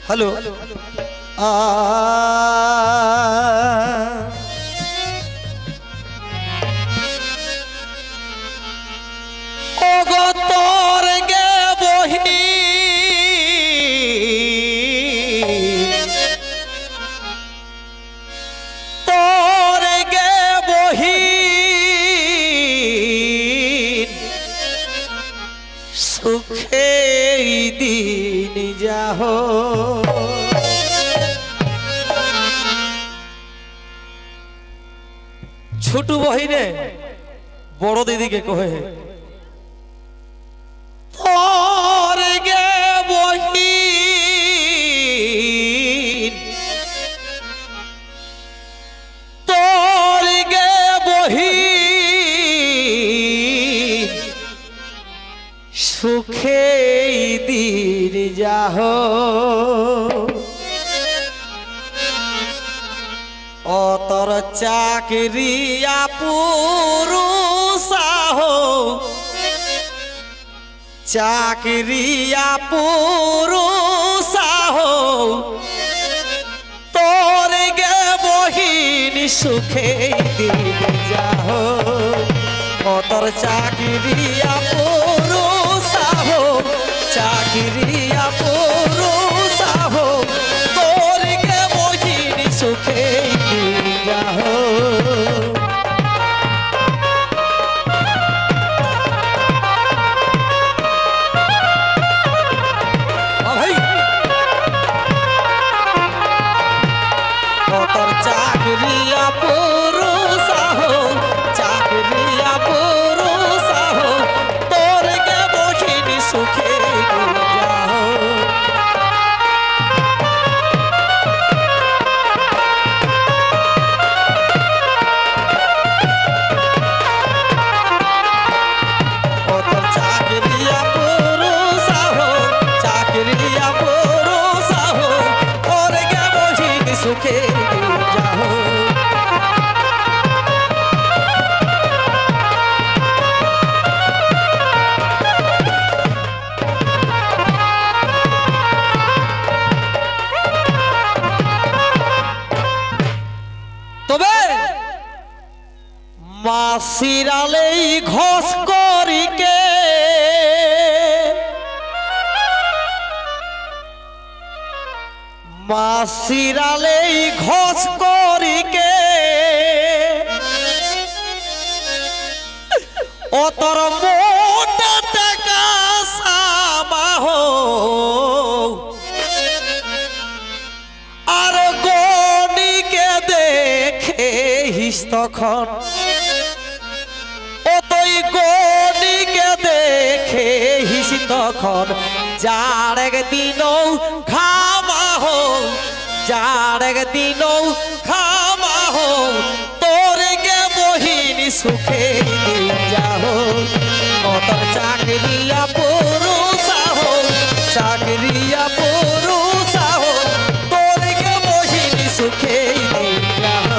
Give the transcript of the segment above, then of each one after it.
hello তোর গে বহি তোর গে বহি সুখে দিন যাহ छोटू बहिने बड़ दीदी के कहे তোর গে বহি তোর গে বহি সুখে দিন যাহ ও তোর চাকরিয়া পুরুষাহ চাকরিয়া পুরুষাহ তোর গে বহিনী সুখে দিন যাহ ও তোর চাকরিয়া পুরুষাহ চাকরিয়া পুরুষাহ তোর গে বহিনী সুখে দিন যাহ তোর চাকরিয়া পুরুষাহ চাকরিয়া পুরুষাহ তোর গে বহিনী সুখে যাহ ও তোর চাকরিয়া পুরুষাহ চাকরিয়া পুরুষাহ তোর গে বহিনী সুখে যাহ তবে মাসিরালেই ঘষ করিকে মাসিরালেই ঘষ করিকে ও তোর মোটা টাকা সাবাহ আর গনিকে দেখে হিস তখন ও তুই গনিকে দেখে হিস তখন যার একদিনও খামাহ যার একদিনও খামাহ তোর গে বহিনী সুখে দিন যাহ ও তোর চাকরিয়া পুরুষাহ চাকরিয়া পুরুষাহ তোর গে বহিনী সুখে দিন যাহ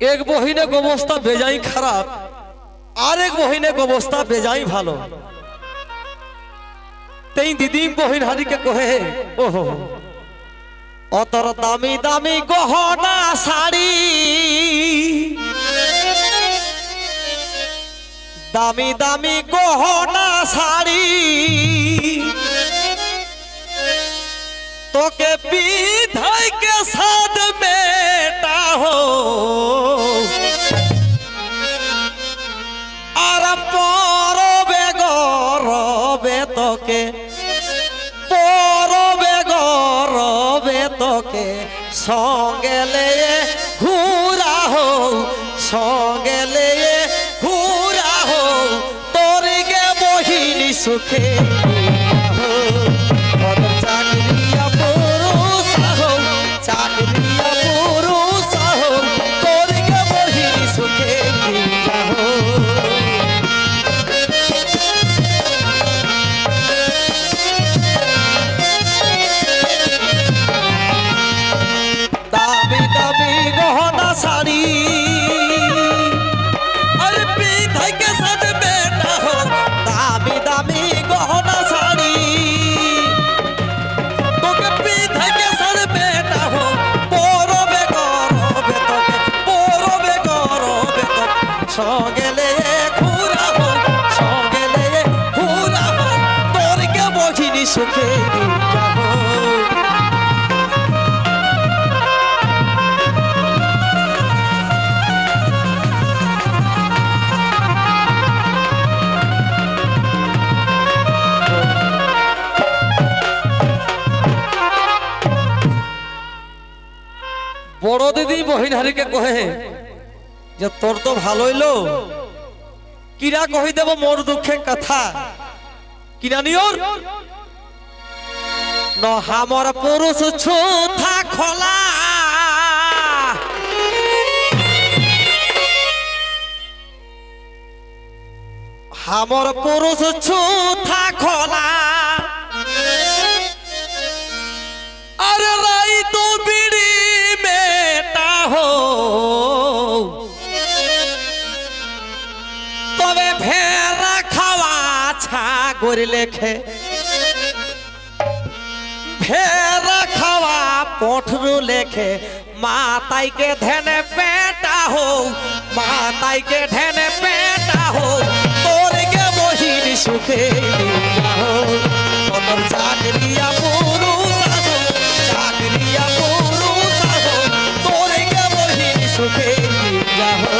एक बहिने को अवस्था बेजाई खराब और एक बहिने को अवस्था बेजाई भालो तेई दीदी बहिन हारी के कहे ओहो অতর দামি দামি গহনা শাড়ি দামি দামি গহনা শাড়ি তো গরবে তোকে পরবে গরবে তোকে সঙ্গে লেয়ে ঘুরা হো সঙ্গে লেয়ে ঘুরা হো তোর গে বহিনী সুখে চাকরিয়া পুরুষ হো চাকরিয়া পুরুষ হো তোর গে বহিনী সুখে হো দামি দামি গহনা শাড়ি আরে পিঠাই কে সাজবে না হো দামি দামি গহনা শাড়ি তোকে পিঠাই কে সাজবে না হো পরবে গরবে তোকে পরবে গরবে তোকে সঙ্গেলে ঘুরা হো সঙ্গেলে ঘুরা হো তোর কে বহিনী সুখে যাবো বড় দিদি বহিনহারিকে কহে যে তোর তো ভালো হইলো কিরা কহি দেব মোর দুঃখে কথা কিরা নিয়র ন হামর পুরুষ ছুথা খোলা হামর পুরুষ ছুথা খোলা अरे राई तो बीड़ी बेटा हो तबे फेरा खावा छागोर लेखे फेरा खावा पोठरू लेखे माताई के धने बेटा हो माताई के धने बेटा हो तोर के मोहिनी सुखे हो तोर चाकरिया पुरुष चाकरिया पुरुष हो तोर के मोहिनी सुखे हो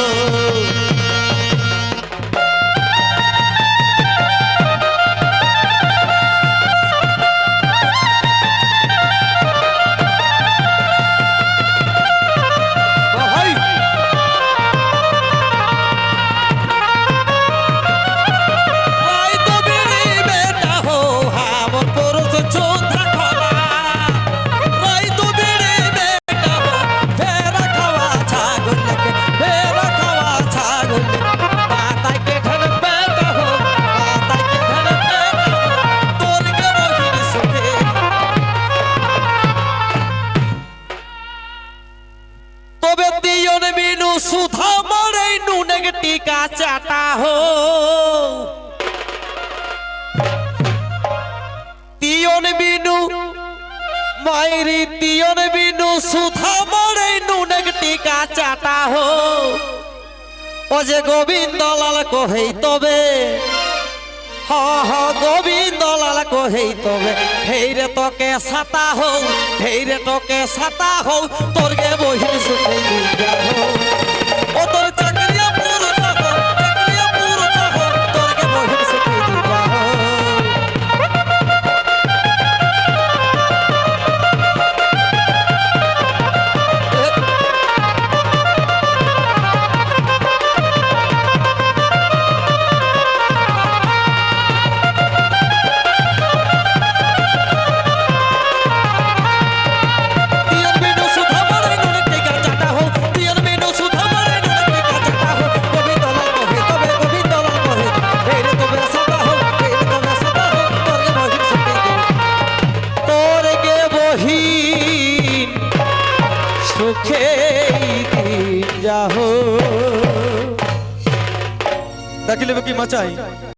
सुधा मरे नुनग टीका चाटा हो तियोन बिनु मायरी तियोन बिनु सुधा मरे नुनग टीका चाटा हो ओजे गोविंद लाल कहे तबे हाँ गोविंद लाल कहे तबे हेरे तो के साता हो हेरे तो के साता हो तोर के बहिन सुखे हो ओ तोर चाकरिया पुरुष हो तोर के बहिन सुखे हो সুখে যাহো দেখিলে কি মাচাই